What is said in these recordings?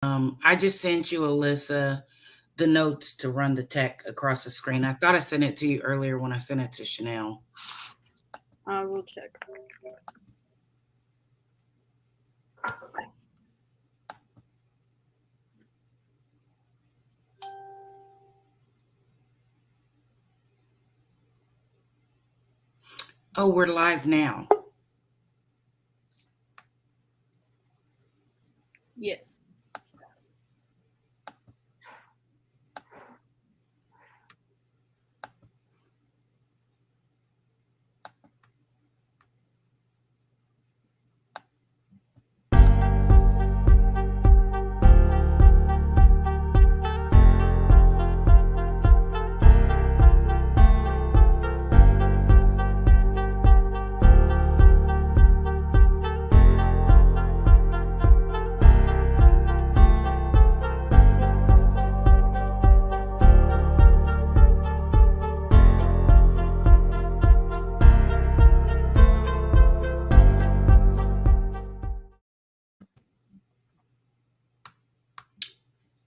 I just sent you, Alyssa, the notes to run the tech across the screen. I thought I sent it to you earlier when I sent it to Chanel. I will check. Oh, we're live now. Yes.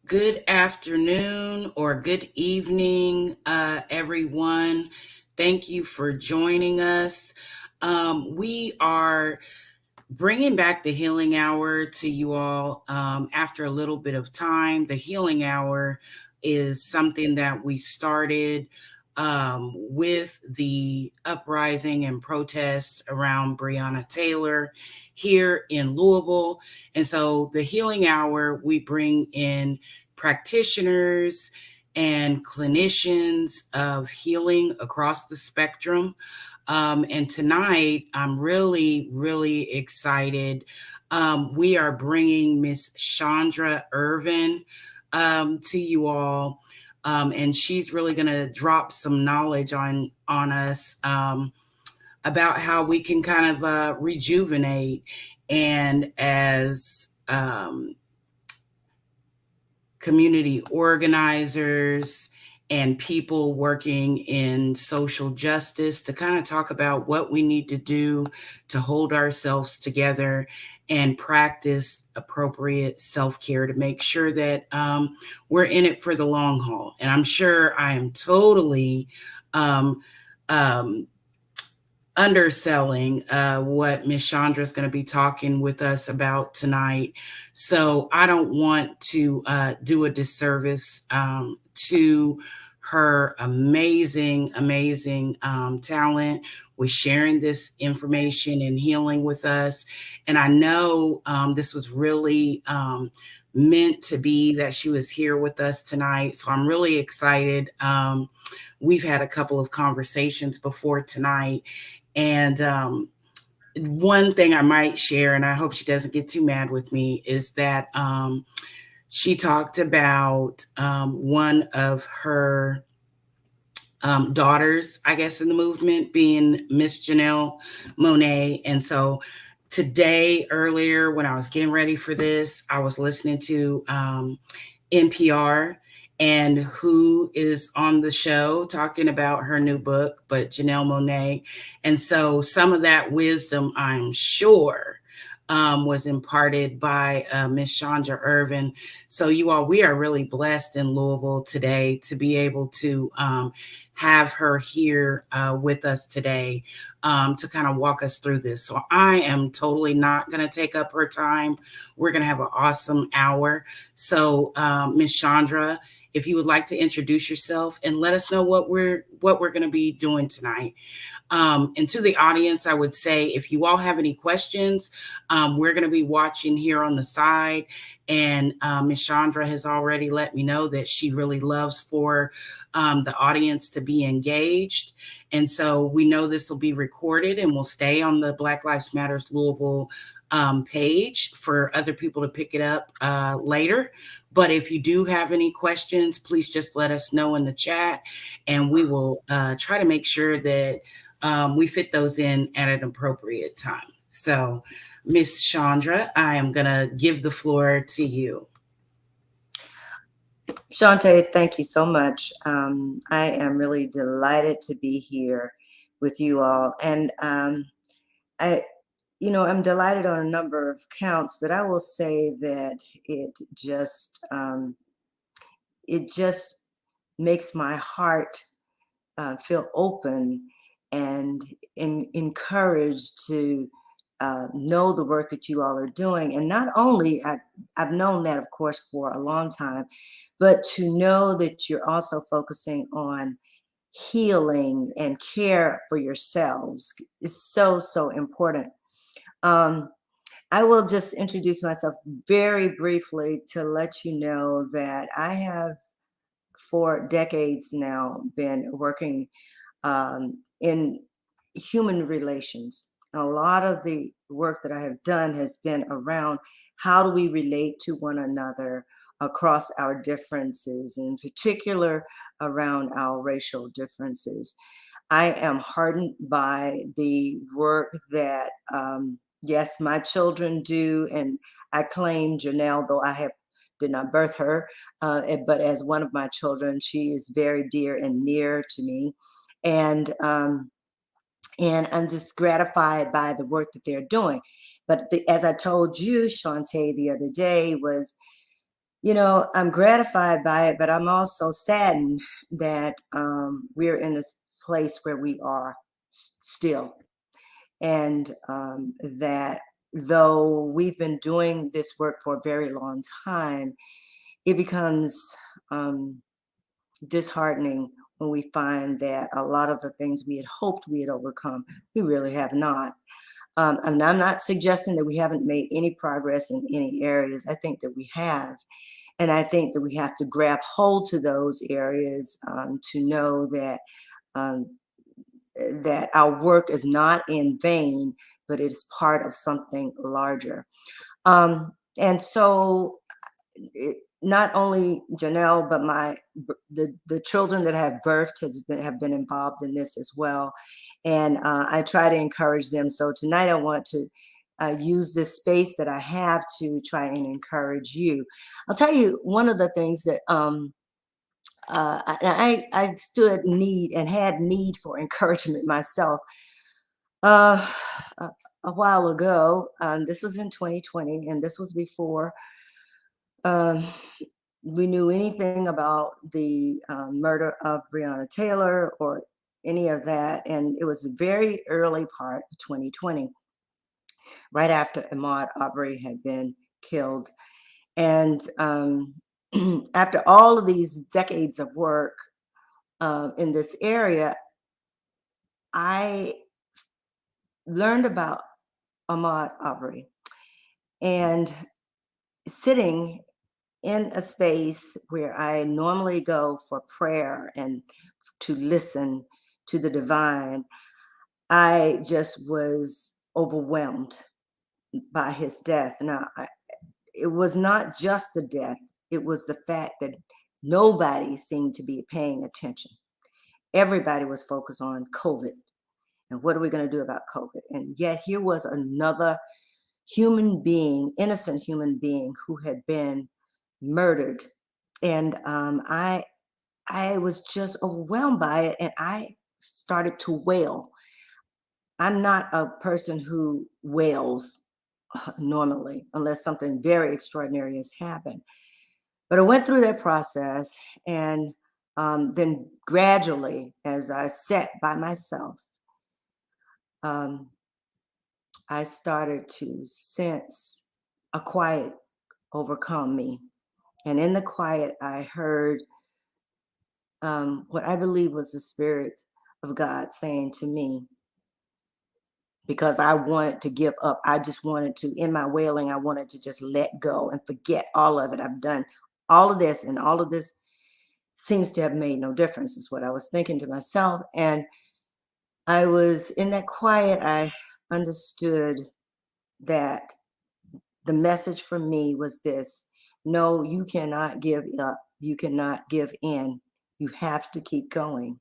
Good afternoon or good evening, everyone. Thank you for joining us. We are bringing back the healing hour to you all after a little bit of time. The healing hour is something that we started with the uprising and protests around Breonna Taylor here in Louisville. And so the healing hour, we bring in practitioners and clinicians of healing across the spectrum. And tonight, I'm really, really excited. We are bringing Miss Chandra Irvin to you all. And she's really going to drop some knowledge on us about how we can kind of rejuvenate and as community organizers and people working in social justice to kind of talk about what we need to do to hold ourselves together and practice appropriate self-care to make sure that we're in it for the long haul. And I'm sure I am totally underselling what Miss Chandra is going to be talking with us about tonight. So I don't want to do a disservice to her amazing talent with sharing this information and healing with us. And I know this was really meant to be that she was here with us tonight. So I'm really excited. We've had a couple of conversations before tonight. And one thing I might share, and I hope she doesn't get too mad with me, is that she talked about one of her daughters, I guess, in the movement being Miss Janelle Monáe. And so today, earlier, when I was getting ready for this, I was listening to NPR and who is on the show talking about her new book, but Janelle Monáe. And so some of that wisdom, I'm sure, was imparted by Miss Chandra Irvin. So you all, we are really blessed in Louisville today to be able to have her here with us today to kind of walk us through this. So I am totally not going to take up her time. We're going to have an awesome hour. So Miss Chandra, if you would like to introduce yourself and let us know what we're going to be doing tonight. And to the audience, I would say, if you all have any questions, we're going to be watching here on the side. And Ms. Chandra has already let me know that she really loves for the audience to be engaged. And so we know this will be recorded and will stay on the Black Lives Matters Louisville page for other people to pick it up later. But if you do have any questions, please just let us know in the chat, and we will try to make sure that we fit those in at an appropriate time. So, Miss Chandra, I am going to give the floor to you. Shawnte, thank you so much. I am really delighted to be here with you all. And I'm delighted on a number of counts, but I will say that it just makes my heart feel open and encouraged to know the work that you all are doing. And not only, I've known that, of course, for a long time, but to know that you're also focusing on healing and care for yourselves is so, so important. I will just introduce myself very briefly to let you know that I have for decades now been working in human relations. And a lot of the work that I have done has been around how do we relate to one another across our differences, in particular around our racial differences. I am heartened by the work that, yes, my children do, and I claim Janelle, though did not birth her, but as one of my children, she is very dear and near to me, and I'm just gratified by the work that they're doing. But as I told you, Shawnte, the other day, was I'm gratified by it, but I'm also saddened that we're in this place where we are still. And that though we've been doing this work for a very long time, it becomes disheartening when we find that a lot of the things we had hoped we had overcome, we really have not. And I'm not suggesting that we haven't made any progress in any areas. I think that we have. And I think that we have to grab hold to those areas to know that that our work is not in vain, but it is part of something larger. And so not only Janelle, but the children that I have birthed have been involved in this as well. And I try to encourage them. So tonight I want to use this space that I have to try and encourage you. I'll tell you one of the things that I stood need and had need for encouragement myself uh, a while ago. This was in 2020, and this was before we knew anything about the murder of Breonna Taylor or any of that. And it was the very early part of 2020, right after Ahmaud Arbery had been killed. And after all of these decades of work in this area, I learned about Ahmaud Arbery and sitting in a space where I normally go for prayer and to listen to the divine, I just was overwhelmed by his death. Now, it was not just the death, it was the fact that nobody seemed to be paying attention. Everybody was focused on COVID and what are we going to do about COVID? And yet here was another human being, innocent human being who had been murdered. And I was just overwhelmed by it, and I started to wail. I'm not a person who wails normally, unless something very extraordinary has happened. But I went through that process, and then gradually, as I sat by myself, I started to sense a quiet overcome me. And in the quiet, I heard what I believe was the Spirit of God saying to me, because I wanted to give up. I just wanted to, in my wailing, I wanted to just let go and forget all of it. I've done all of this, and all of this seems to have made no difference, is what I was thinking to myself. And I was in that quiet, I understood that the message for me was this: no, you cannot give up. You cannot give in. You have to keep going.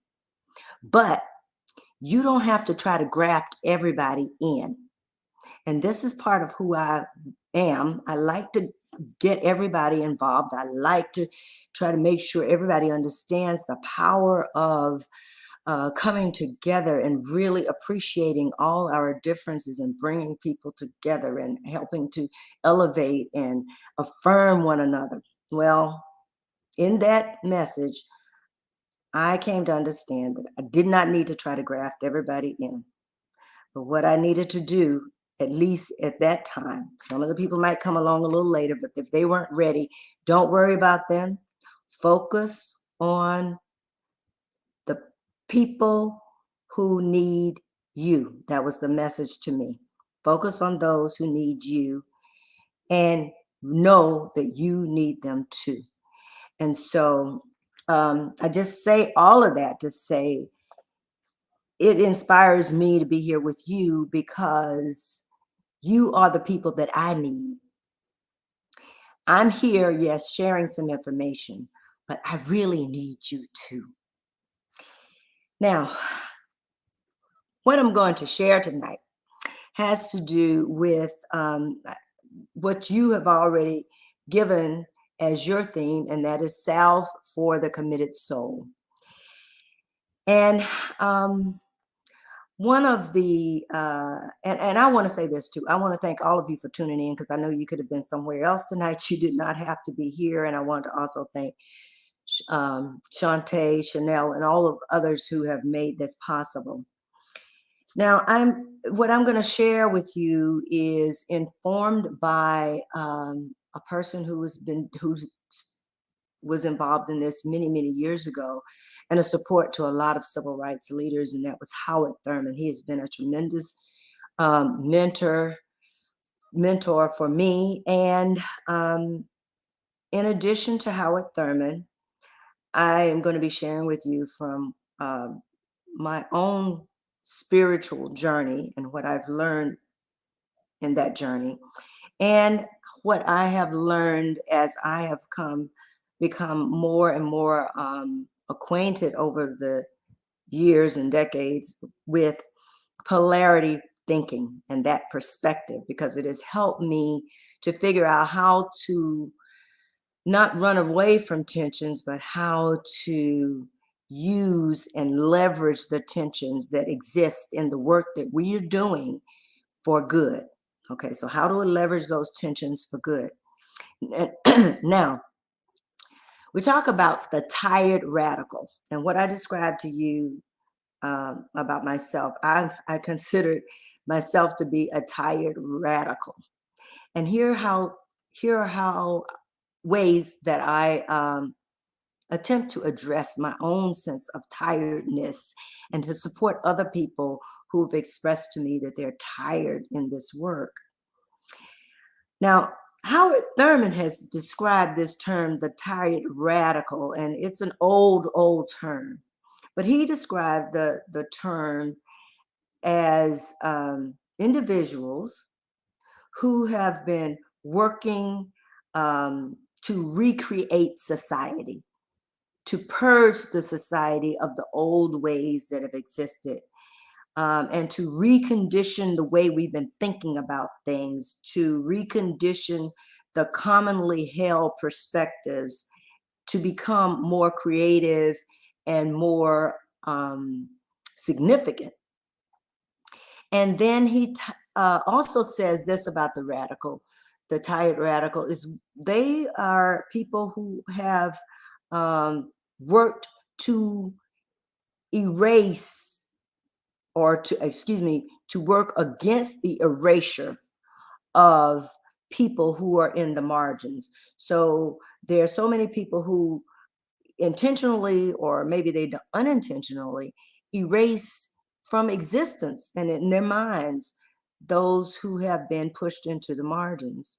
But you don't have to try to graft everybody in. And this is part of who I am. I like to get everybody involved. I like to try to make sure everybody understands the power of coming together and really appreciating all our differences and bringing people together and helping to elevate and affirm one another. Well, in that message, I came to understand that I did not need to try to graft everybody in. But what I needed to do, at least at that time, some of the people might come along a little later, but if they weren't ready, don't worry about them. Focus on the people who need you. That was the message to me. Focus on those who need you and know that you need them too. And so I just say all of that to say it inspires me to be here with you because you are the people that I need. I'm here, yes, sharing some information, but I really need you too. Now, what I'm going to share tonight has to do with what you have already given as your theme, and that is Salve for the Committed Soul. And one of the, and I want to say this too, I want to thank all of you for tuning in because I know you could have been somewhere else tonight. You did not have to be here. And I want to also thank Shawnte, Chanel, and all of others who have made this possible. Now, what I'm going to share with you is informed by a person who was involved in this many, many years ago, and a support to a lot of civil rights leaders, and that was Howard Thurman. He has been a tremendous mentor for me. And in addition to Howard Thurman, I am going to be sharing with you from my own spiritual journey and what I've learned in that journey, and what I have learned as I have become more and more acquainted over the years and decades with polarity thinking and that perspective, because it has helped me to figure out how to not run away from tensions, but how to use and leverage the tensions that exist in the work that we are doing for good. Okay, so how do we leverage those tensions for good? Now, we talk about the tired radical, and what I described to you about myself, I considered myself to be a tired radical. And here are how ways that I attempt to address my own sense of tiredness and to support other people who've expressed to me that they're tired in this work. Now, Howard Thurman has described this term, the tired radical, and it's an old term. But he described the term as individuals who have been working to recreate society, to purge the society of the old ways that have existed, and to recondition the way we've been thinking about things, to recondition the commonly held perspectives to become more creative and more significant. And then he also says this about the tired radical, is they are people who have worked to erase or to work against the erasure of people who are in the margins. So there are so many people who intentionally, or maybe they unintentionally, erase from existence and in their minds those who have been pushed into the margins,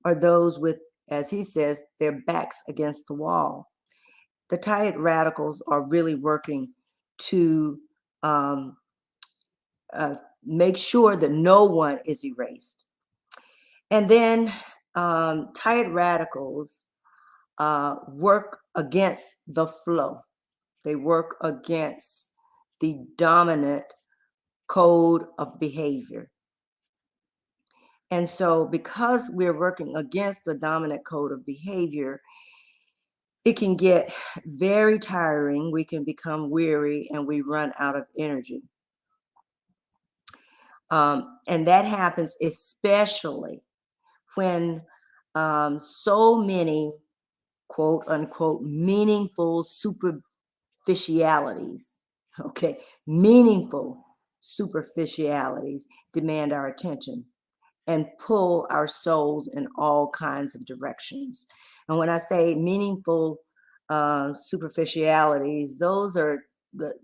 or those with, as he says, their backs against the wall. The tired radicals are really working to make sure that no one is erased. And then tired radicals work against the flow. They work against the dominant code of behavior. And so because we're working against the dominant code of behavior, it can get very tiring. We can become weary and we run out of energy. And that happens especially when so many quote unquote meaningful superficialities, okay, meaningful superficialities demand our attention and pull our souls in all kinds of directions. And when I say meaningful superficialities, those are the,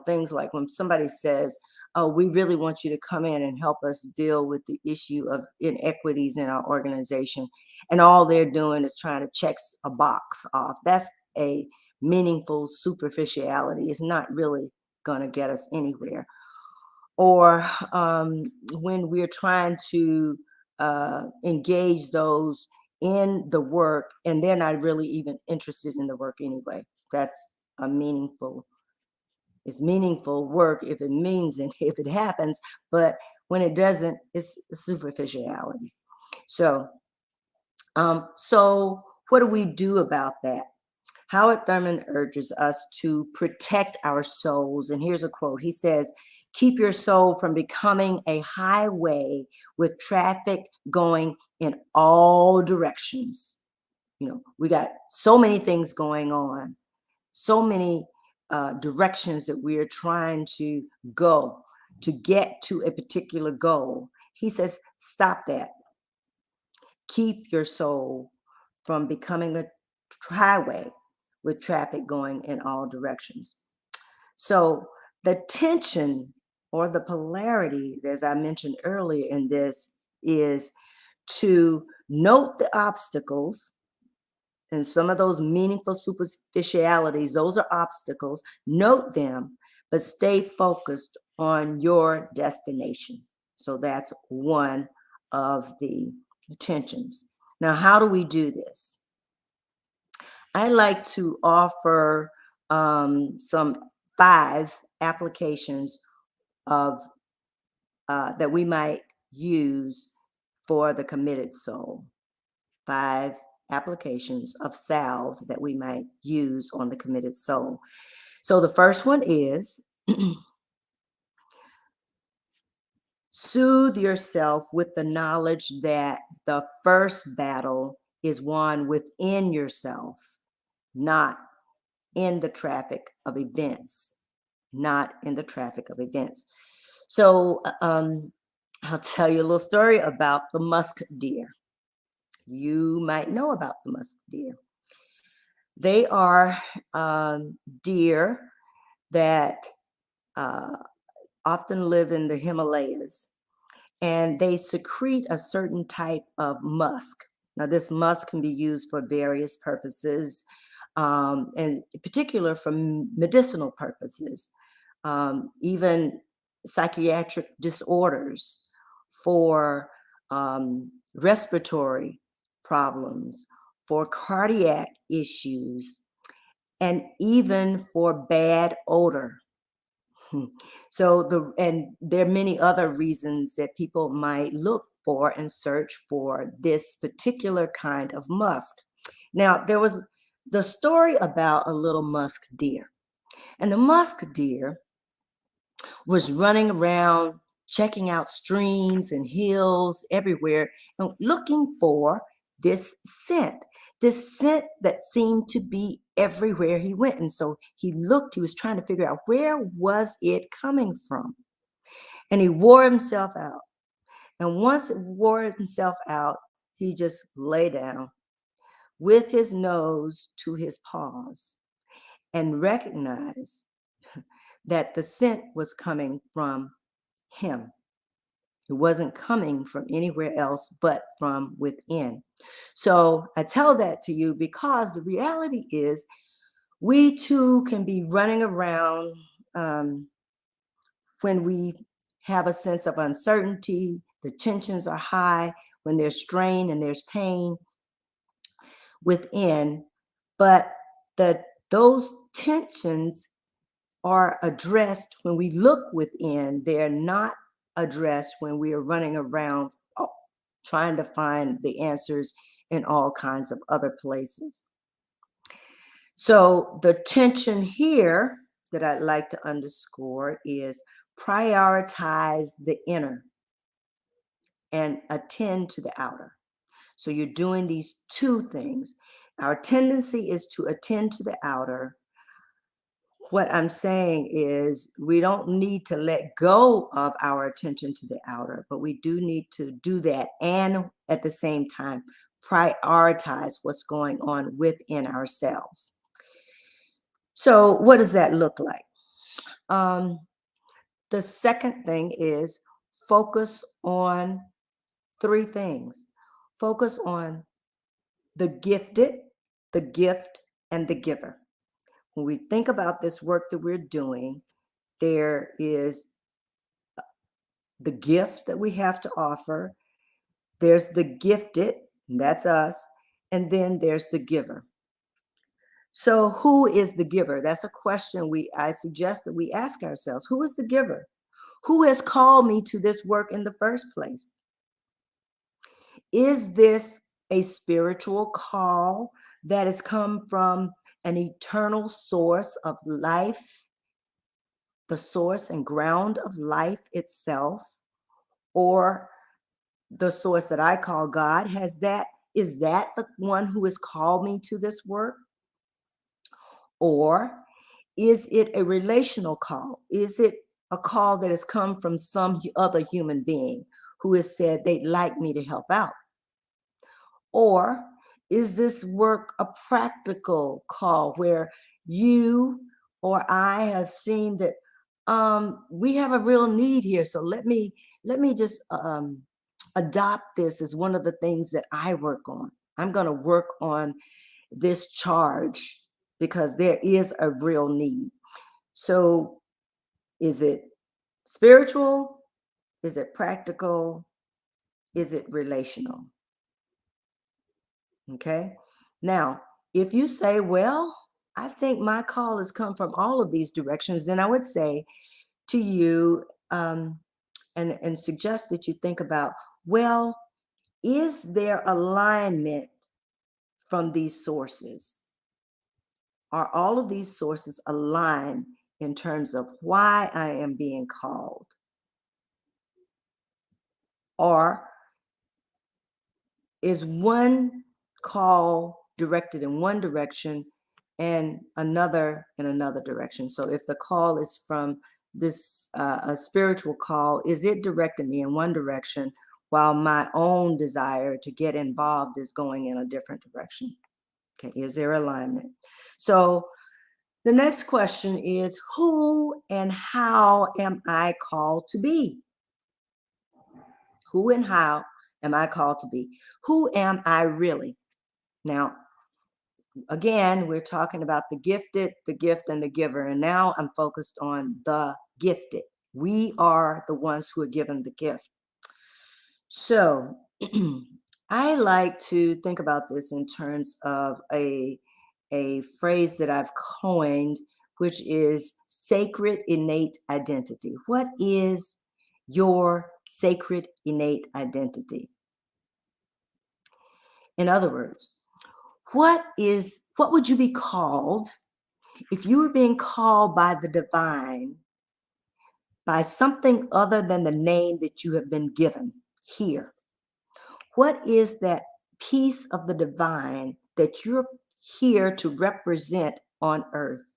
things like when somebody says, oh, we really want you to come in and help us deal with the issue of inequities in our organization. And all they're doing is trying to check a box off. That's a meaningful superficiality. It's not really going to get us anywhere. Or when we're trying to engage those in the work and they're not really even interested in the work anyway. That's it's meaningful work if it means and if it happens, but when it doesn't, it's superficiality. So what do we do about that? Howard Thurman urges us to protect our souls. And here's a quote. He says, keep your soul from becoming a highway with traffic going in all directions. We got so many things going on, so many directions that we are trying to go to get to a particular goal. He says, stop that. Keep your soul from becoming a highway with traffic going in all directions. So the tension or the polarity, as I mentioned earlier in this, is to note the obstacles and some of those meaningful superficialities. Those are obstacles. Note them, but stay focused on your destination. So that's one of the tensions. Now, how do we do this? I like to offer some 5 applications of that we might use for the committed soul. 5 applications of salve that we might use on the committed soul. So the first one is soothe yourself with the knowledge that the first battle is won within yourself, not in the traffic of events, not in the traffic of events. So I'll tell you a little story about the musk deer. You might know about the musk deer. They are deer that often live in the Himalayas, and they secrete a certain type of musk. Now, this musk can be used for various purposes, and in particular for medicinal purposes, even psychiatric disorders, for respiratory problems, for cardiac issues, and even for bad odor. So there are many other reasons that people might look for and search for this particular kind of musk. Now, there was the story about a little musk deer, and the musk deer was running around checking out streams and hills everywhere and looking for this scent that seemed to be everywhere he went. And so he was trying to figure out, where was it coming from? And he wore himself out. And once it wore himself out, he just lay down with his nose to his paws and recognized that the scent was coming from him. It wasn't coming from anywhere else but from within. So I tell that to you because the reality is we too can be running around when we have a sense of uncertainty, the tensions are high, when there's strain and there's pain within, but those tensions are addressed when we look within. They're not addressed when we are running around trying to find the answers in all kinds of other places. So the tension here that I'd like to underscore is prioritize the inner and attend to the outer. So you're doing these two things. Our tendency is to attend to the outer. What I'm saying is we don't need to let go of our attention to the outer, but we do need to do that and at the same time prioritize what's going on within ourselves. So what does that look like? The second thing is focus on three things. Focus on the gifted, the gift, and the giver. When we think about this work that we're doing, there is the gift that we have to offer. There's the gifted, and that's us. And then there's the giver. So who is the giver? That's a question I suggest that we ask ourselves. Who is the giver? Who has called me to this work in the first place? Is this a spiritual call that has come from an eternal source of life, the source and ground of life itself, or the source that I call God? Is that the one who has called me to this work? Or is it a relational call? Is it a call that has come from some other human being who has said they'd like me to help out? Or is this work a practical call where you or I have seen that we have a real need here? So let me just adopt this as one of the things that I work on. I'm going to work on this charge because there is a real need. So is it spiritual? Is it practical? Is it relational? Okay. Now, if you say, well, I think my call has come from all of these directions, then I would say to you and suggest that you think about, well, is there alignment from these sources? Are all of these sources aligned in terms of why I am being called? Or is one call directed in one direction and another in another direction? So if the call is from this a spiritual call, is it directing me in one direction while my own desire to get involved is going in a different direction? Okay, is there alignment? So the next question is, who and how am I called to be? Who and how am I called to be? Who am I really? Now, again, we're talking about the gifted, the gift, and the giver. And now I'm focused on the gifted. We are the ones who are given the gift. So I like to think about this in terms of a phrase that I've coined, which is sacred innate identity. What is your sacred innate identity? In other words, what would you be called if you were being called by the divine by something other than the name that you have been given here? What is that piece of the divine that you're here to represent on earth?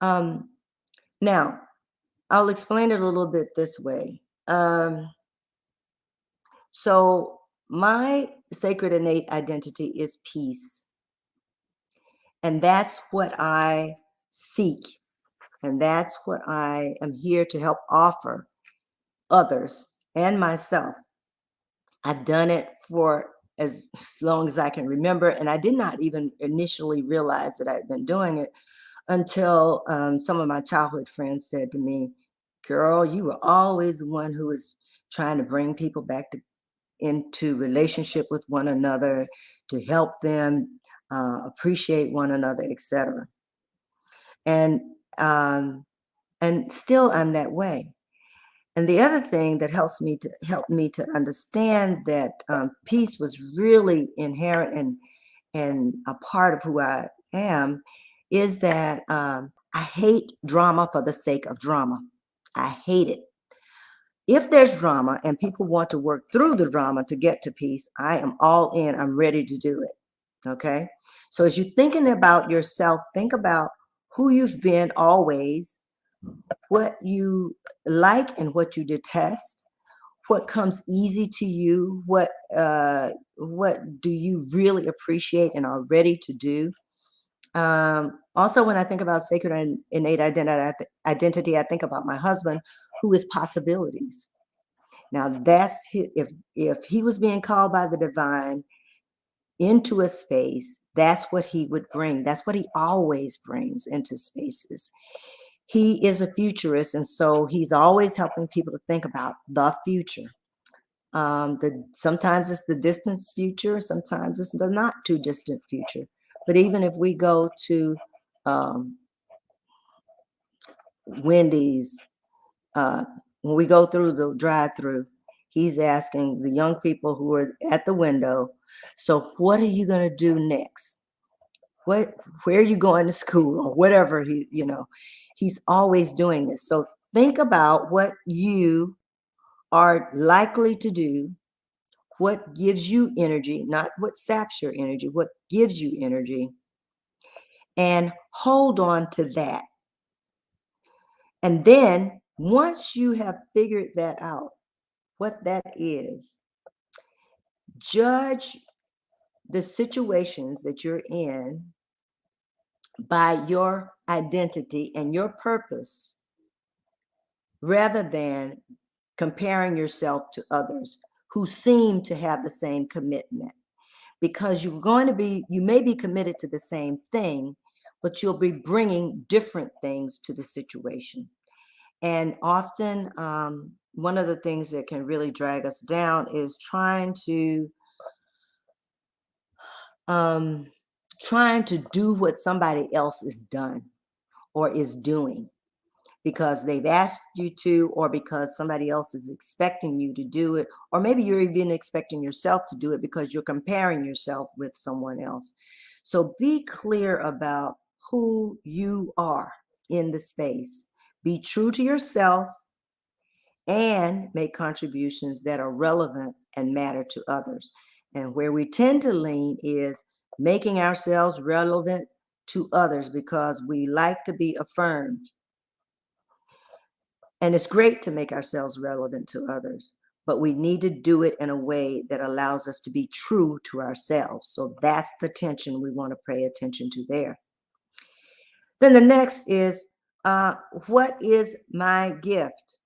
Now, I'll explain it a little bit this way. So my sacred innate identity is peace. And that's what I seek. And that's what I am here to help offer others and myself. I've done it for as long as I can remember. And I did not even initially realize that I'd been doing it until some of my childhood friends said to me, girl, you were always the one who was trying to bring people back into relationship with one another, to help them appreciate one another, etc. And still I'm that way. And the other thing that helped me to understand that peace was really inherent and a part of who I am is that I hate drama for the sake of drama. I hate it. If there's drama and people want to work through the drama to get to peace, I am all in. I'm ready to do it. Okay. So as you're thinking about yourself, think about who you've been always, what you like and what you detest, what comes easy to you, what do you really appreciate and are ready to do. Also, when I think about sacred and innate identity, I think about my husband, who is possibilities. Now, if he was being called by the divine into a space, that's what he would bring. That's what he always brings into spaces. He is a futurist, and so he's always helping people to think about the future. Sometimes it's the distant future, sometimes it's the not too distant future. But even if we go to Wendy's, when we go through the drive-through, he's asking the young people who are at the window, so what are you going to do next? Where are you going to school, or whatever? He's always doing this. So think about what you are likely to do, what gives you energy, not what saps your energy, what gives you energy, and hold on to that. And then once you have figured that out, what that is, judge the situations that you're in by your identity and your purpose, rather than comparing yourself to others who seem to have the same commitment. Because you may be committed to the same thing, but you'll be bringing different things to the situation. And often, one of the things that can really drag us down is trying to do what somebody else is done or is doing because they've asked you to, or because somebody else is expecting you to do it, or maybe you're even expecting yourself to do it because you're comparing yourself with someone else. So be clear about who you are in the space. Be true to yourself and make contributions that are relevant and matter to others. And where we tend to lean is making ourselves relevant to others because we like to be affirmed. And it's great to make ourselves relevant to others, but we need to do it in a way that allows us to be true to ourselves. So that's the tension we want to pay attention to there. Then the next is, what is my gift?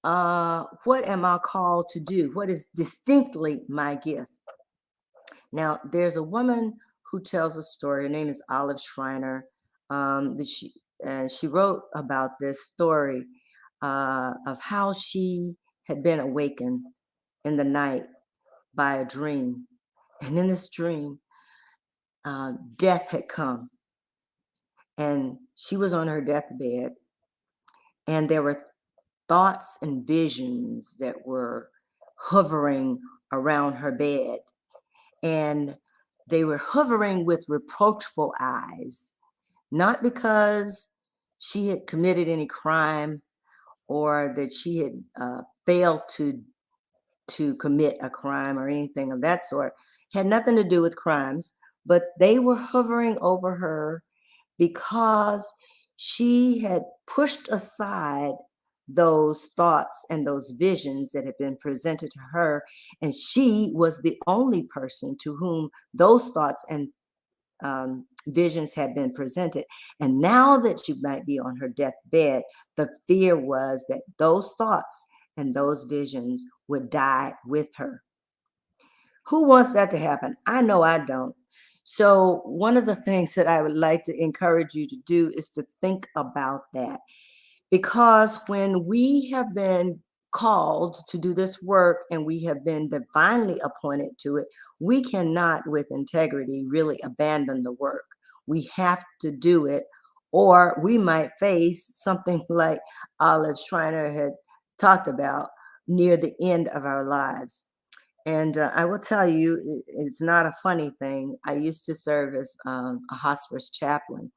What am I called to do? What is distinctly my gift? Now, there's a woman who tells a story. Her name is Olive Schreiner. She wrote about this story of how she had been awakened in the night by a dream. And in this dream, death had come. And she was on her deathbed. And there were thoughts and visions that were hovering around her bed. And they were hovering with reproachful eyes, not because she had committed any crime or that she had failed to commit a crime or anything of that sort. Had nothing to do with crimes, but they were hovering over her because she had pushed aside those thoughts and those visions that had been presented to her. And she was the only person to whom those thoughts and visions had been presented. And now that she might be on her deathbed, the fear was that those thoughts and those visions would die with her. Who wants that to happen? I know I don't. So one of the things that I would like to encourage you to do is to think about that. Because when we have been called to do this work and we have been divinely appointed to it, we cannot with integrity really abandon the work. We have to do it, or we might face something like Olive Schreiner had talked about near the end of our lives. And I will tell you, it's not a funny thing. I used to serve as a hospice chaplain.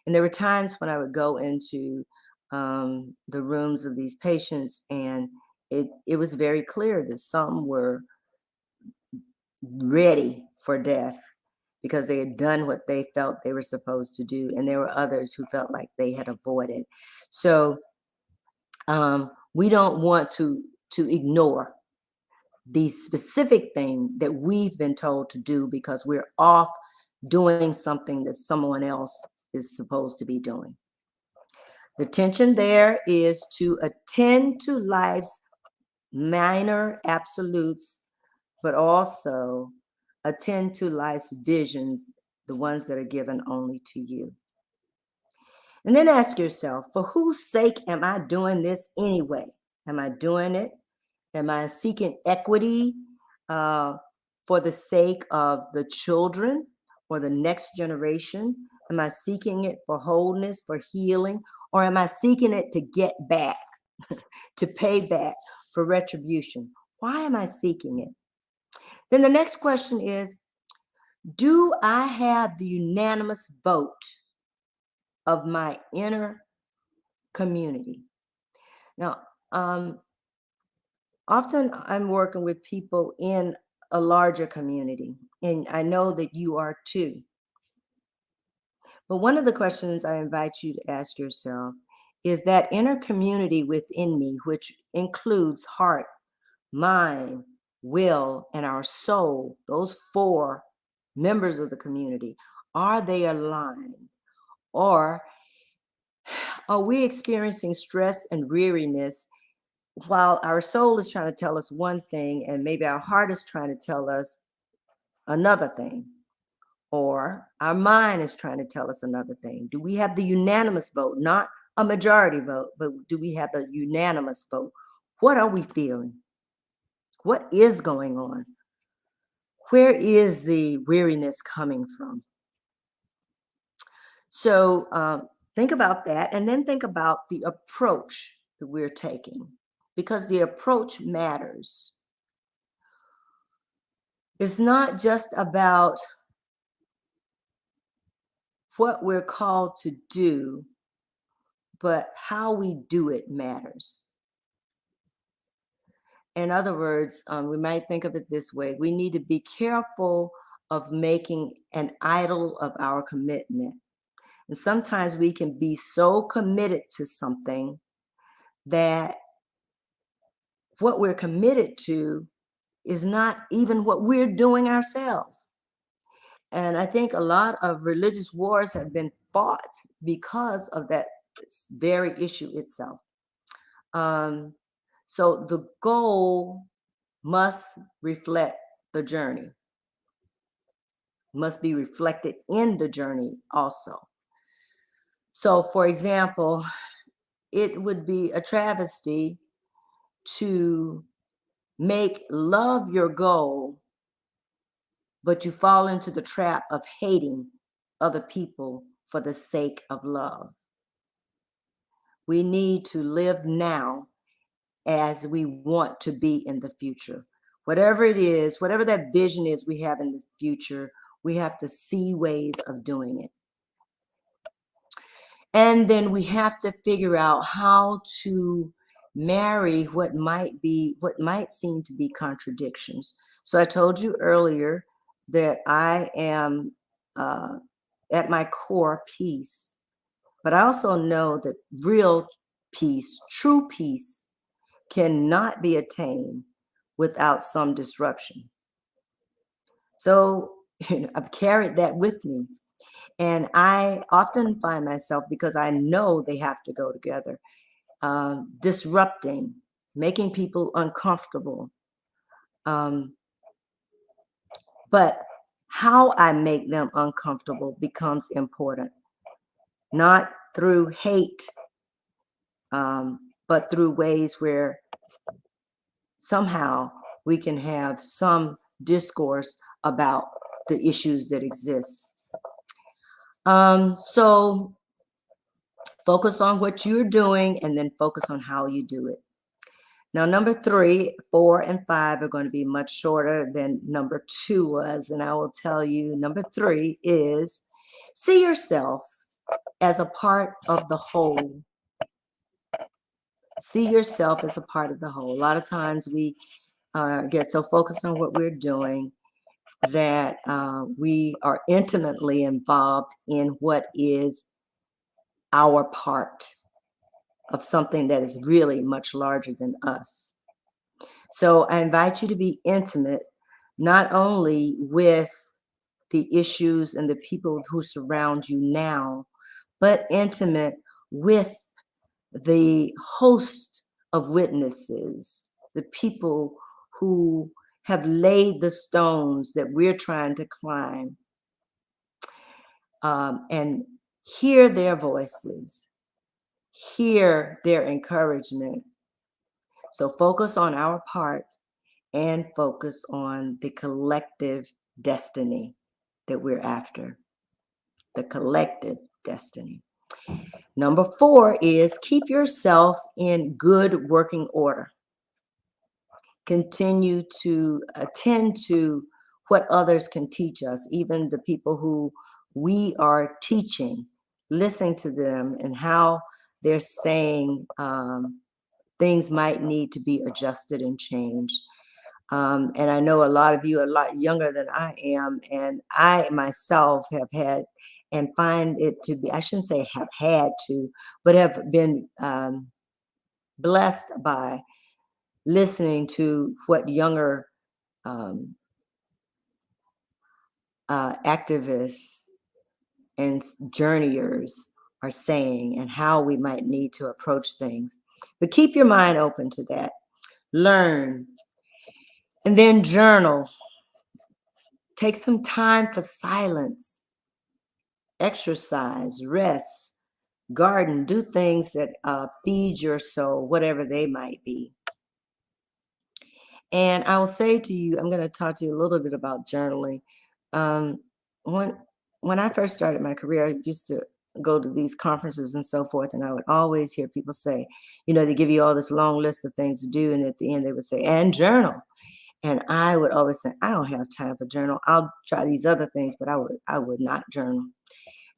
And there were times when I would go into the rooms of these patients, and it was very clear that some were ready for death because they had done what they felt they were supposed to do. And there were others who felt like they had avoided. So we don't want to ignore the specific thing that we've been told to do because we're off doing something that someone else is supposed to be doing. The tension there is to attend to life's minor absolutes, but also attend to life's visions, the ones that are given only to you. And then ask yourself, for whose sake am I doing this anyway? Am I doing it? Am I seeking equity for the sake of the children or the next generation? Am I seeking it for wholeness, for healing? Or am I seeking it to get back, to pay back, for retribution? Why am I seeking it? Then the next question is, do I have the unanimous vote of my inner community? Now, often I'm working with people in a larger community, and I know that you are too. But one of the questions I invite you to ask yourself is that inner community within me, which includes heart, mind, will, and our soul, those four members of the community, are they aligned? Or are we experiencing stress and weariness while our soul is trying to tell us one thing and maybe our heart is trying to tell us another thing? Or our mind is trying to tell us another thing? Do we have the unanimous vote, not a majority vote, but do we have the unanimous vote? What are we feeling? What is going on? Where is the weariness coming from? So think about that, and then think about the approach that we're taking, because the approach matters. It's not just about what we're called to do, but how we do it matters. In other words, we might think of it this way: we need to be careful of making an idol of our commitment. And sometimes we can be so committed to something that what we're committed to is not even what we're doing ourselves. And I think a lot of religious wars have been fought because of that very issue itself. So the goal must reflect the journey, must be reflected in the journey also. So, for example, it would be a travesty to make love your goal, but you fall into the trap of hating other people for the sake of love. We need to live now as we want to be in the future. Whatever it is, whatever that vision is we have in the future, we have to see ways of doing it. And then we have to figure out how to marry what might seem to be contradictions. So I told you earlier that I am at my core peace, but I also know that real peace, true peace, cannot be attained without some disruption. So I've carried that with me. And I often find myself, because I know they have to go together, disrupting, making people uncomfortable. But how I make them uncomfortable becomes important, not through hate, but through ways where somehow we can have some discourse about the issues that exist. So focus on what you're doing and then focus on how you do it. Now, number 3, 4, and 5 are going to be much shorter than number 2 was. And I will tell you, number 3 is see yourself as a part of the whole. See yourself as a part of the whole. A lot of times we get so focused on what we're doing that we are intimately involved in what is our part of something that is really much larger than us. So I invite you to be intimate, not only with the issues and the people who surround you now, but intimate with the host of witnesses, the people who have laid the stones that we're trying to climb, and hear their voices, hear their encouragement. So focus on our part and focus on the collective destiny that we're after, the collective destiny. Number 4 is keep yourself in good working order. Continue to attend to what others can teach us, even the people who we are teaching, listening to them and how they're saying things might need to be adjusted and changed. And I know a lot of you are a lot younger than I am, and I myself have had and find it to be, I shouldn't say have had to, but have been blessed by listening to what younger activists and journeyers are saying and how we might need to approach things. But keep your mind open to that. Learn. And then journal. Take some time for silence. Exercise, rest, garden, do things that feed your soul, whatever they might be. And I will say to you, I'm going to talk to you a little bit about journaling. When I first started my career, I used to go to these conferences and so forth, and I would always hear people say, they give you all this long list of things to do, and at the end they would say, and journal. And I would always say, I don't have time for journal. I'll try these other things, but I would not journal.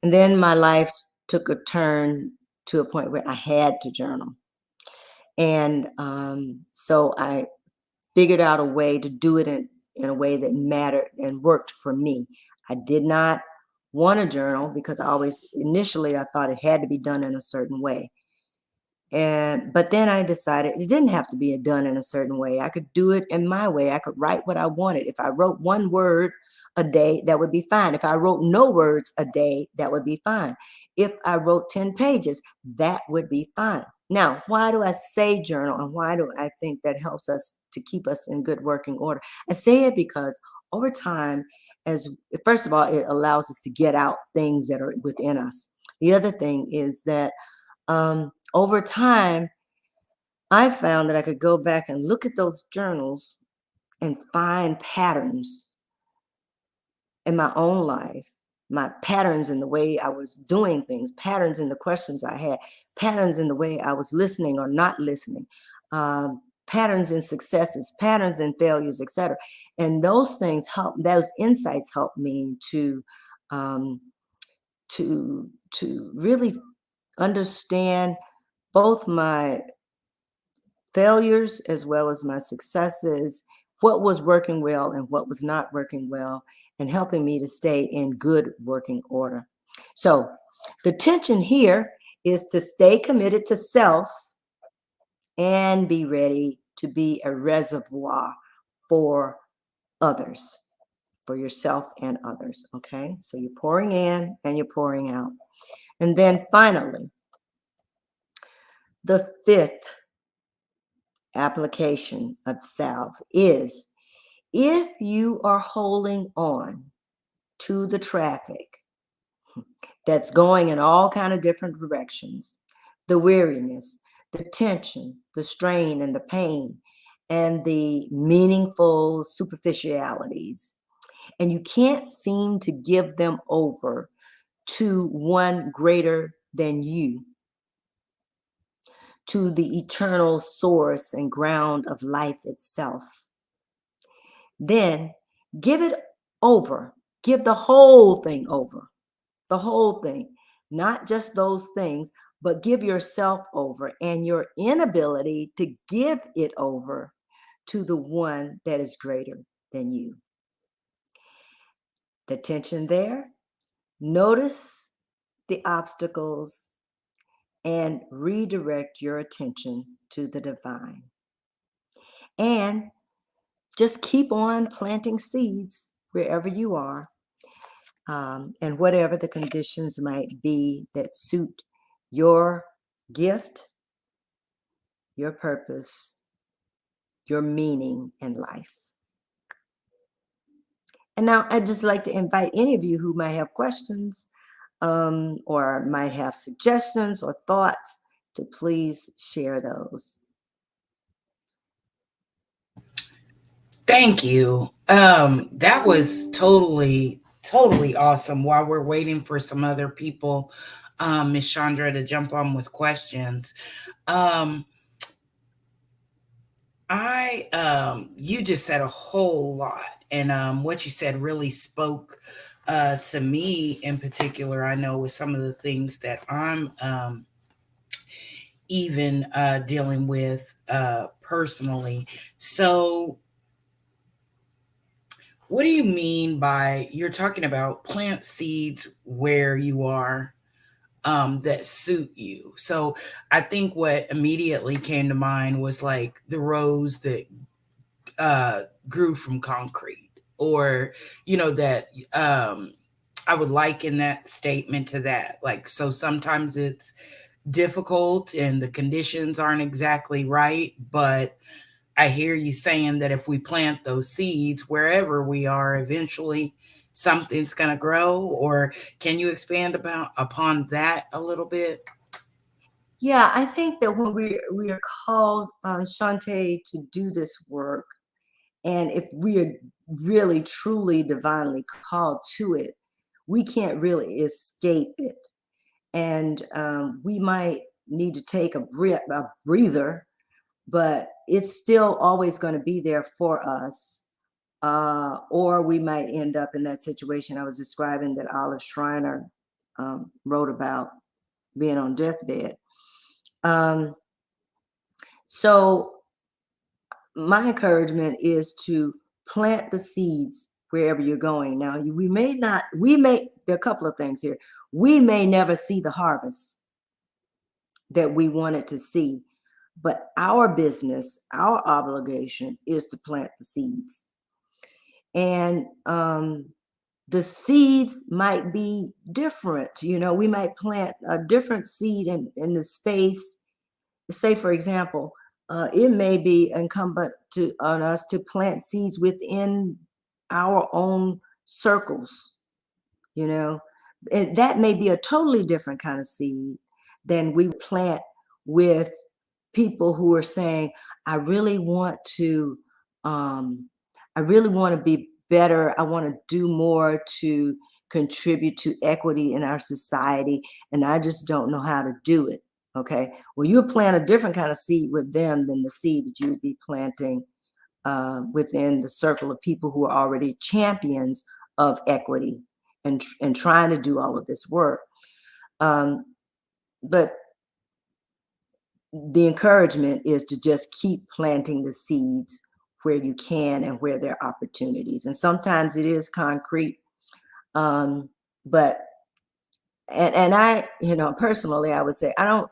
And then my life took a turn to a point where I had to journal. And so I figured out a way to do it in a way that mattered and worked for me. I did not want to journal because initially I thought it had to be done in a certain way. But then I decided it didn't have to be done in a certain way. I could do it in my way. I could write what I wanted. If I wrote 1 word a day, that would be fine. If I wrote no words a day, that would be fine. If I wrote 10 pages, that would be fine. Now, why do I say journal, and why do I think that helps us to keep us in good working order? I say it because over time, first of all, it allows us to get out things that are within us. The other thing is that over time, I found that I could go back and look at those journals and find patterns in my own life, my patterns in the way I was doing things, patterns in the questions I had, patterns in the way I was listening or not listening, patterns in successes, patterns in failures, etc. And those insights help me to really understand both my failures as well as my successes, what was working well and what was not working well, and helping me to stay in good working order. So the tension here is to stay committed to self and be ready to be a reservoir for others, for yourself and others. Okay, so you're pouring in and you're pouring out. And then finally, the 5th application of salve is, if you are holding on to the traffic that's going in all kind of different directions, the weariness, the tension, the strain, and the pain, and the meaningful superficialities, and you can't seem to give them over to one greater than you, to the eternal source and ground of life itself. Then give it over. Give the whole thing over. The whole thing. Not just those things, but give yourself over and your inability to give it over to the one that is greater than you. The tension there. Notice the obstacles and redirect your attention to the divine. And just keep on planting seeds wherever you are, and whatever the conditions might be that suit your gift, your purpose, your meaning in life. And now I'd just like to invite any of you who might have questions or might have suggestions or thoughts to please share those. Thank you. That was totally awesome. While we're waiting for some other people, Miss Chandra, to jump on with questions. You just said a whole lot, and what you said really spoke to me in particular. I know with some of the things that I'm even dealing with personally. So what do you mean by, you're talking about plant seeds where you are that suit you? So I think what immediately came to mind was like the rose that grew from concrete, or that I would liken that statement to that. Like, so sometimes it's difficult and the conditions aren't exactly right, but I hear you saying that if we plant those seeds wherever we are, eventually something's going to grow. Or can you expand upon that a little bit? Yeah, I think that when we are called, Shawnte, to do this work, and if we are really truly divinely called to it, we can't really escape it. And we might need to take a breather, but it's still always going to be there for us. Or we might end up in that situation I was describing that Olive Schreiner wrote about, being on deathbed. So my encouragement is to plant the seeds wherever you're going. Now, there are a couple of things here. We may never see the harvest that we wanted to see, but our business, our obligation is to plant the seeds. And the seeds might be different. We might plant a different seed in the space. Say, for example, it may be incumbent on us to plant seeds within our own circles. And that may be a totally different kind of seed than we plant with people who are saying, I really want to be better. I want to do more to contribute to equity in our society, and I just don't know how to do it. Okay, well, you plant a different kind of seed with them than the seed that you would be planting within the circle of people who are already champions of equity and trying to do all of this work. But the encouragement is to just keep planting the seeds where you can and where there are opportunities. And sometimes it is concrete. But I, personally, I would say, I don't,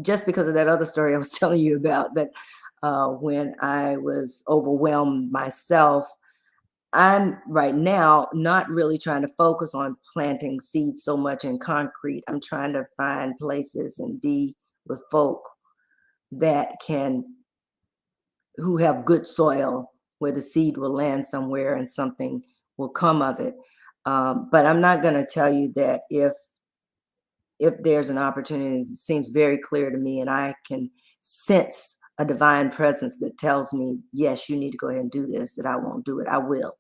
just because of that other story I was telling you about, that when I was overwhelmed myself, I'm right now not really trying to focus on planting seeds so much in concrete. I'm trying to find places and be with folk who have good soil, where the seed will land somewhere and something will come of it. But I'm not going to tell you that if there's an opportunity, it seems very clear to me, and I can sense a divine presence that tells me, yes, you need to go ahead and do this, that I won't do it. I will.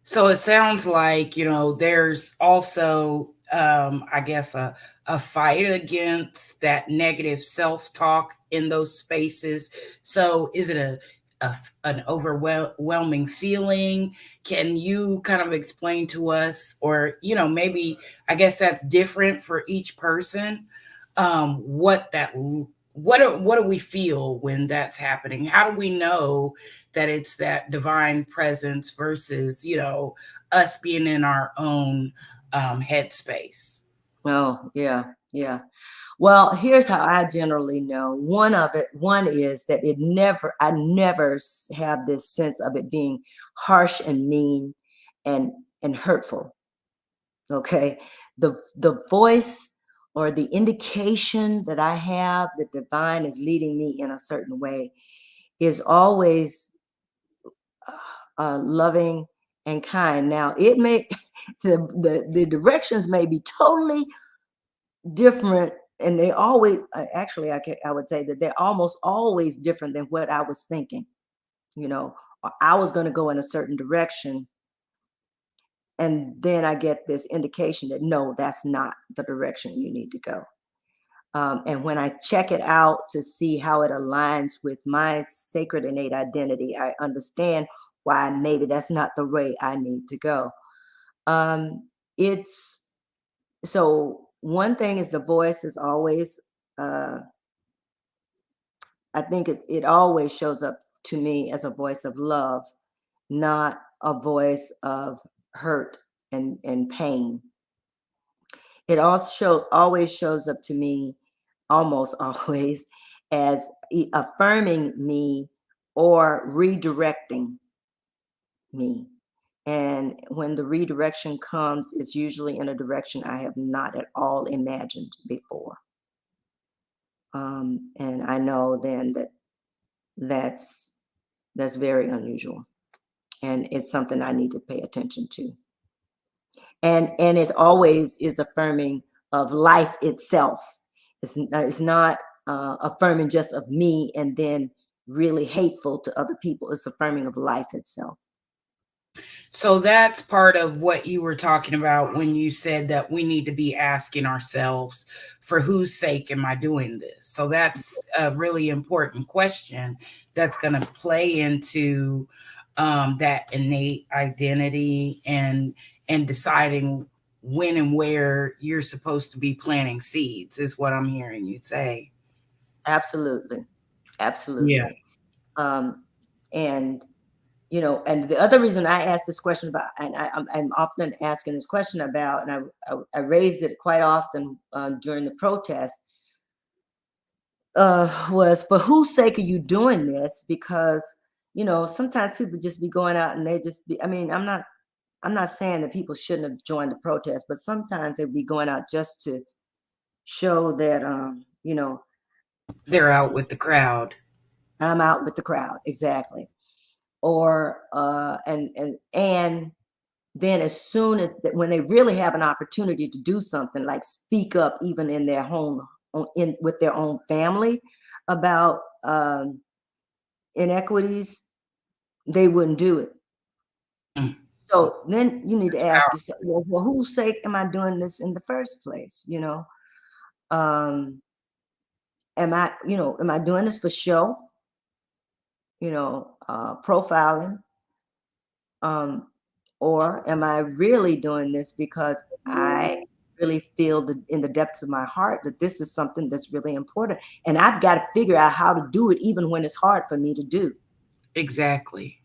So it sounds like, there's also I guess, a fight against that negative self-talk in those spaces. So is it an overwhelming feeling? Can you kind of explain to us, or, maybe, I guess that's different for each person, what do we feel when that's happening? How do we know that it's that divine presence versus, us being in our own headspace? Oh, yeah, yeah. Well, here's how I generally know. One is that I never have this sense of it being harsh and mean and hurtful. Okay. The voice or the indication that I have that divine is leading me in a certain way is always loving and kind. Now it may the directions may be totally different, and they always actually I would say that they're almost always different than what I was thinking. Or I was going to go in a certain direction, and then I get this indication that no, that's not the direction you need to go. And when I check it out to see how it aligns with my sacred innate identity, I understand why maybe that's not the way I need to go. It's so one thing is the voice is always, I think it always shows up to me as a voice of love, not a voice of hurt and pain. It also always shows up to me, almost always, as affirming me or redirecting me. And when the redirection comes, it's usually in a direction I have not at all imagined before. And I know then that that's very unusual, and it's something I need to pay attention to. And it always is affirming of life itself. It's not affirming just of me and then really hateful to other people. It's affirming of life itself. So that's part of what you were talking about when you said that we need to be asking ourselves, for whose sake am I doing this? So that's a really important question that's going to play into that innate identity and deciding when and where you're supposed to be planting seeds, is what I'm hearing you say. Absolutely. Yeah. Absolutely. And and the other reason I asked this question about, and I'm often asking this question about, and I raised it quite often during the protest, was for whose sake are you doing this? Because sometimes people just be going out and they just be. I mean, I'm not saying that people shouldn't have joined the protest, but sometimes they'd be going out just to show that They're out with the crowd. I'm out with the crowd, exactly. Or and then as soon as when they really have an opportunity to do something like speak up even in their home in with their own family about inequities, they wouldn't do it. Mm. So then you need to It's ask powerful. yourself, well, for whose sake am I doing this in the first place? Um am I doing this for show? Profiling, or am I really doing this because I really feel in the depths of my heart that this is something that's really important, and I've got to figure out how to do it even when it's hard for me to do. Exactly.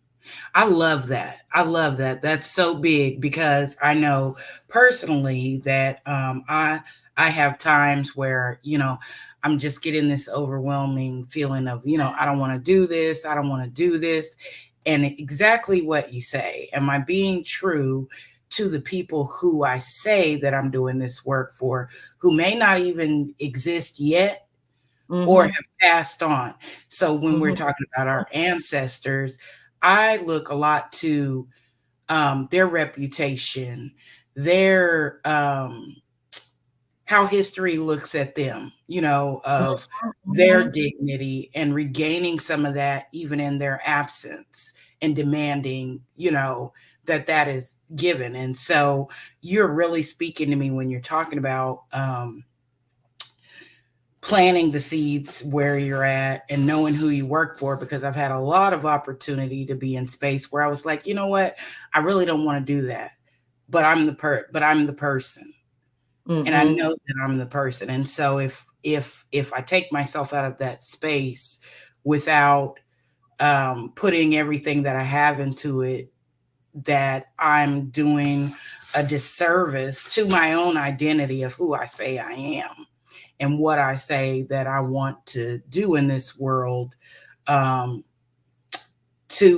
I love that. I love that. That's so big because I know personally that I have times where, I'm just getting this overwhelming feeling of, I don't want to do this. I don't want to do this. And exactly what you say. Am I being true to the people who I say that I'm doing this work for, who may not even exist yet or Mm-hmm. have passed on? So when we're Mm-hmm. talking about our ancestors, I look a lot to their reputation, their how history looks at them, of their Mm-hmm. dignity and regaining some of that even in their absence. and demanding, that is given. And so you're really speaking to me when you're talking about planting the seeds where you're at and knowing who you work for, because I've had a lot of opportunity to be in space where I was like, you know what, I really don't want to do that, but I'm the person, and I know that I'm the person. And so if I take myself out of that space without putting everything that I have into it, that I'm doing a disservice to my own identity of who I say I am and what I say that I want to do in this world, to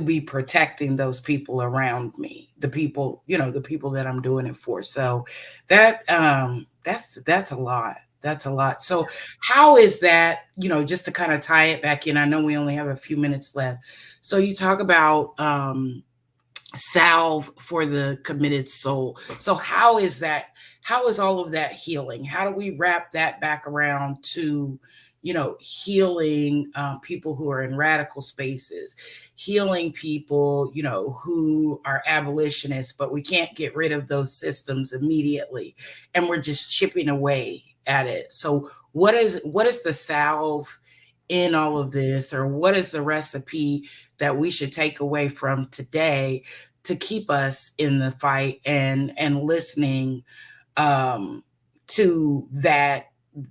be protecting those people around me, the people that I'm doing it for. So that's a lot. That's a lot. So how is that, just to kind of tie it back in, I know we only have a few minutes left. So you talk about salve for the committed soul. So how is all of that healing? How do we wrap that back around to, healing people who are in radical spaces, healing people, who are abolitionists, but we can't get rid of those systems immediately, and we're just chipping away at it. So what is the salve in all of this, or what is the recipe that we should take away from today to keep us in the fight and listening to that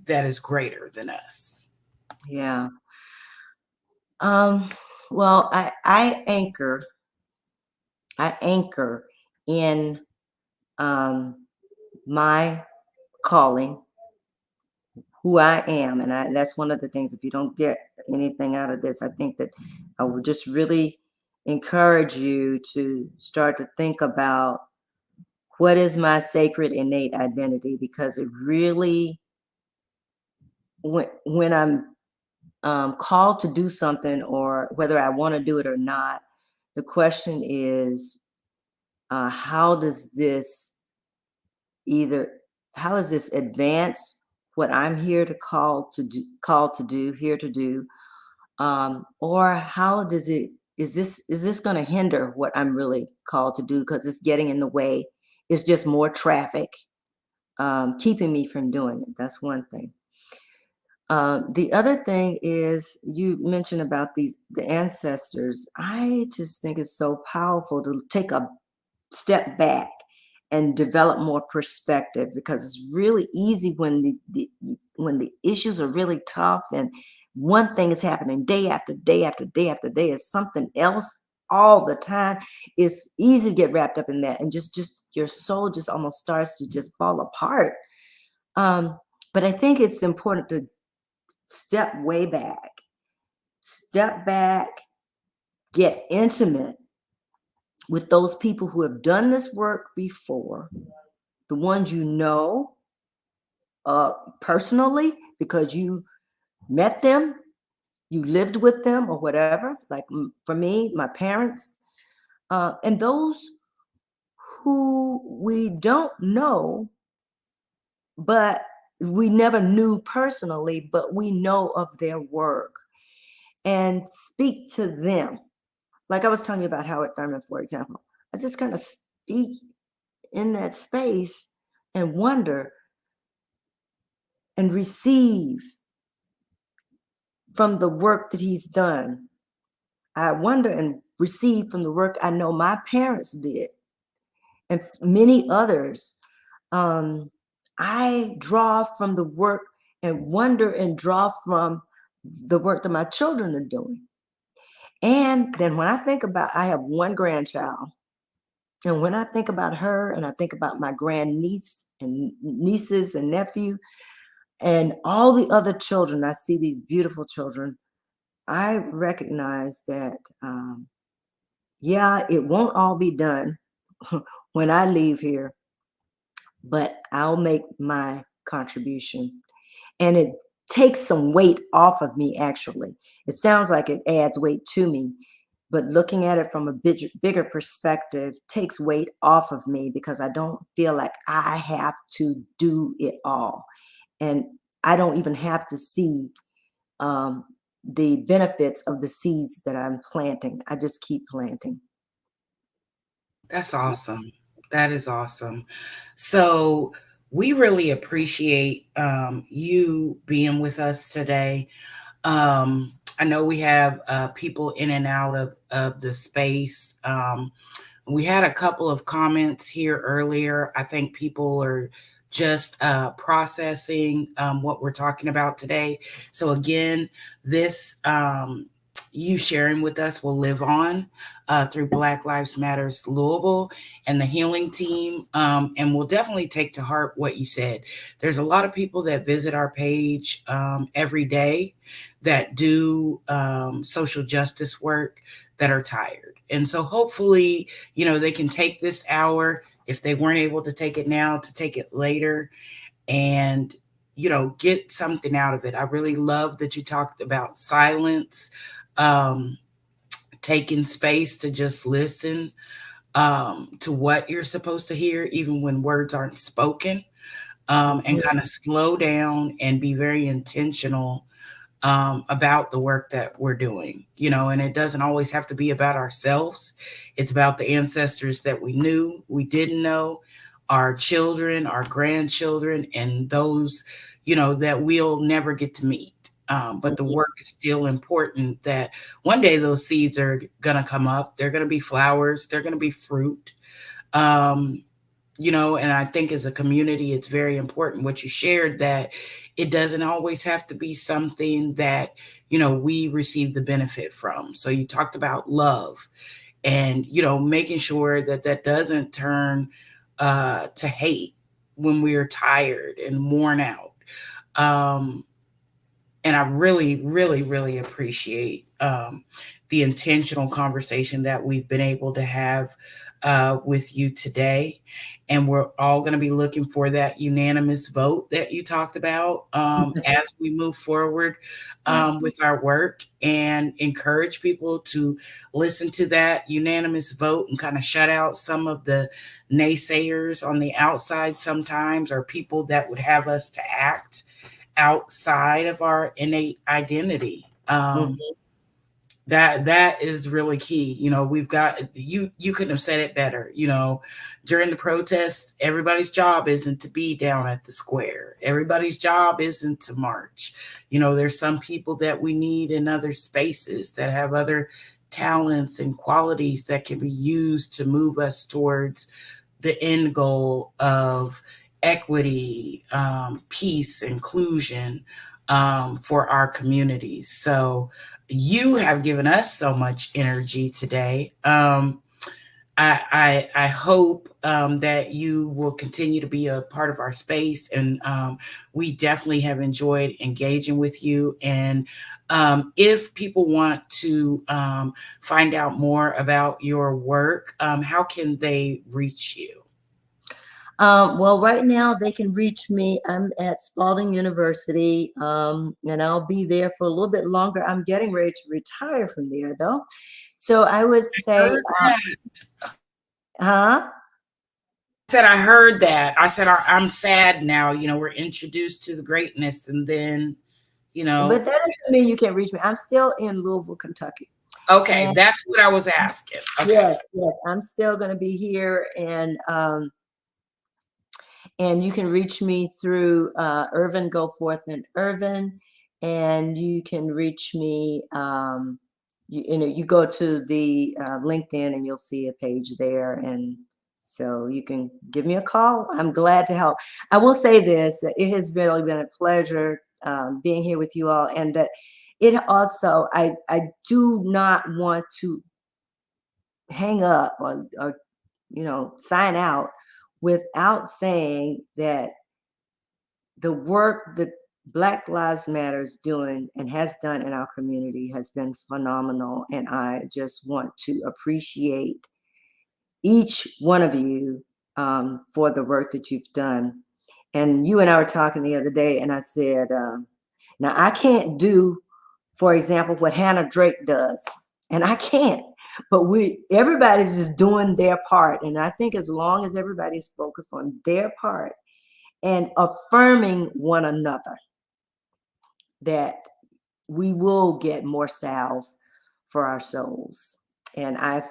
is greater than us? Yeah. Well, I anchor in my calling, who I am. And that's one of the things, if you don't get anything out of this, I think that I would just really encourage you to start to think about what is my sacred innate identity, because it really, when I'm called to do something, or whether I want to do it or not, the question is, how does this advance what I'm here to do, or how does it, is this going to hinder what I'm really called to do, because it's getting in the way, it's just more traffic keeping me from doing it. That's one thing. The other thing is, you mentioned about the ancestors. I just think it's so powerful to take a step back and develop more perspective, because it's really easy when the issues are really tough and one thing is happening day after day after day after day, is something else all the time. It's easy to get wrapped up in that, and just your soul just almost starts to just fall apart. But I think it's important to step back, get intimate with those people who have done this work before, the ones personally, because you met them, you lived with them, or whatever. Like for me, my parents, and those who we don't know, but we never knew personally, but we know of their work, and speak to them. Like I was telling you about Howard Thurman, for example. I just kind of speak in that space and wonder and receive from the work that he's done. I wonder and receive from the work I know my parents did, and many others. I draw from the work and wonder and draw from the work that my children are doing. And then when I think about, I have one grandchild, and when I think about her, and I think about my grandniece and nieces and nephew, and all the other children, I see these beautiful children. I recognize that, yeah, it won't all be done when I leave here, but I'll make my contribution. And it takes some weight off of me, actually. It sounds like it adds weight to me, but looking at it from a bigger perspective takes weight off of me, because I don't feel like I have to do it all. And I don't even have to see the benefits of the seeds that I'm planting. I just keep planting. That's awesome. That is awesome. So we really appreciate you being with us today. I know we have people in and out of the space. We had a couple of comments here earlier. I think people are just processing what we're talking about today. So again, this you sharing with us will live on through Black Lives Matters Louisville and the healing team. And we'll definitely take to heart what you said. There's a lot of people that visit our page every day that do social justice work that are tired. And so hopefully, they can take this hour, if they weren't able to take it now, to take it later and, get something out of it. I really love that you talked about silence, taking space to just listen to what you're supposed to hear, even when words aren't spoken, and kind of slow down and be very intentional about the work that we're doing, and it doesn't always have to be about ourselves. It's about the ancestors that we knew, we didn't know, our children, our grandchildren, and those, that we'll never get to meet. But the work is still important, that one day those seeds are going to come up. They're going to be flowers. They're going to be fruit. And I think as a community, it's very important what you shared, that it doesn't always have to be something that, we receive the benefit from. So you talked about love and, making sure that that doesn't turn to hate when we're tired and worn out. And I really, really, really appreciate the intentional conversation that we've been able to have with you today. And we're all going to be looking for that unanimous vote that you talked about as we move forward with our work, and encourage people to listen to that unanimous vote and kind of shut out some of the naysayers on the outside sometimes, or people that would have us to act outside of our innate identity. That is really key. We've got you couldn't have said it better. During the protest, everybody's job isn't to be down at the square. Everybody's job isn't to march. There's some people that we need in other spaces that have other talents and qualities that can be used to move us towards the end goal of equity, peace, inclusion for our communities. So you have given us so much energy today. I hope that you will continue to be a part of our space, and we definitely have enjoyed engaging with you. And if people want to find out more about your work, how can they reach you? Well, right now they can reach me. I'm at Spalding University, and I'll be there for a little bit longer. I'm getting ready to retire from there, though. So I would say, I said I heard that. I said I'm sad now. We're introduced to the greatness, and then, But that doesn't mean you can't reach me. I'm still in Louisville, Kentucky. Okay, and that's what I was asking. Okay. Yes, I'm still going to be here, and you can reach me through Irvin, Goforth, and Irvin, and you can reach me. You go to the LinkedIn and you'll see a page there, and so you can give me a call. I'm glad to help. I will say this, that it has really been a pleasure being here with you all, and that it also, I do not want to hang up or sign out without saying that the work that Black Lives Matter is doing and has done in our community has been phenomenal. And I just want to appreciate each one of you for the work that you've done. And you and I were talking the other day, and I said, now I can't do, for example, what Hannah Drake does, and I can't, but everybody's just doing their part. And I think as long as everybody's focused on their part and affirming one another, that we will get more salve for our souls. And I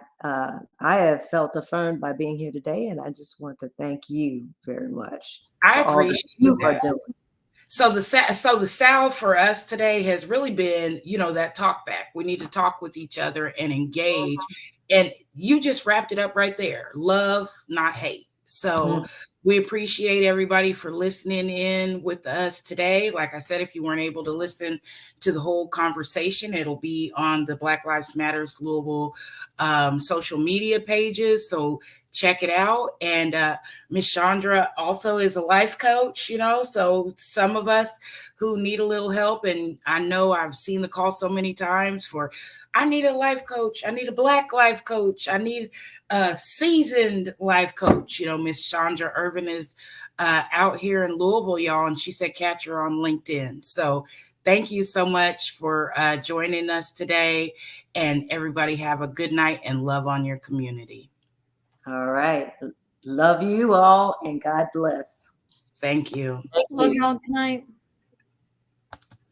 have felt affirmed by being here today, and I just want to thank you very much I for all that appreciate you that. are doing. So the salve for us today has really been, that talk back. We need to talk with each other and engage. And you just wrapped it up right there. Love, not hate. So we appreciate everybody for listening in with us today. Like I said, if you weren't able to listen to the whole conversation, it'll be on the Black Lives Matters Louisville social media pages. So check it out. And Miss Chandra also is a life coach, so some of us who need a little help, and I know I've seen the call so many times for, I need a life coach, I need a Black life coach, I need a seasoned life coach. Miss Chandra Irvin is out here in Louisville, y'all, and she said catch her on LinkedIn. So thank you so much for joining us today, and everybody have a good night and love on your community. All right. Love you all, and God bless. Thank you. Thank Love you. y'all. Good night.